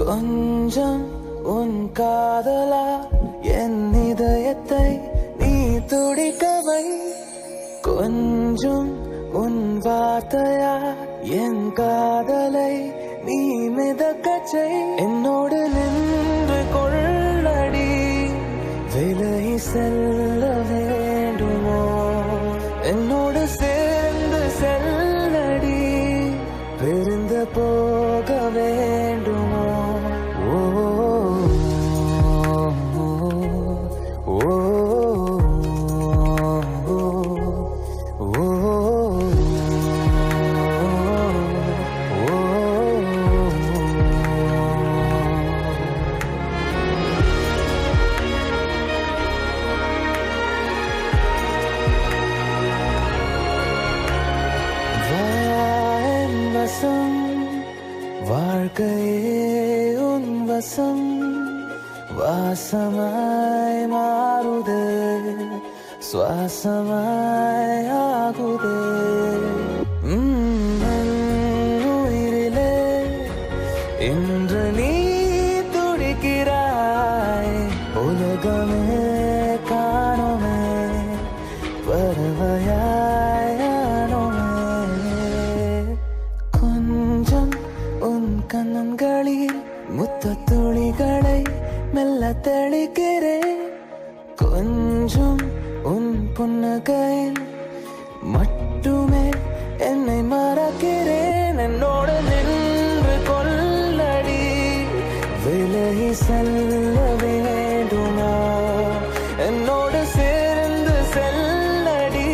கொஞ்சம் உன் காதலா என் இதயத்தை நீ துடிக்கவை. கொஞ்சம் உன் வார்த்தையா என் காதலை நீ மிதக்கச்சை. என்னோடு நின்று கொள்ளடி, விலகி செல்ல வேண்டுமோ? என்னோடு சேர்ந்து செல்லடி, பிரிந்து போக வேண்டுமோ? ஓ ஓ வாழ்க்கையே உன் வசம், வாசமாய் மாறுதே, சுவாசமாய் ஆகுதே. உயிரிலே இன்று நீ துடிக்கிறாய், உலகமே காணுமே பறவையானோமே. கொஞ்சம் உன் கண்ணங்களில் முத்த துளிகளை மெல்ல தெளிக்கிறேன். கொஞ்சம் உன் புன்னகையில் மட்டுமே என்னை மறக்கிறேன். என்னோடு நின்று கொள்ளடி, விலகி செல்ல வேண்டுமோ? என்னோடு சேர்ந்து செல்லடி,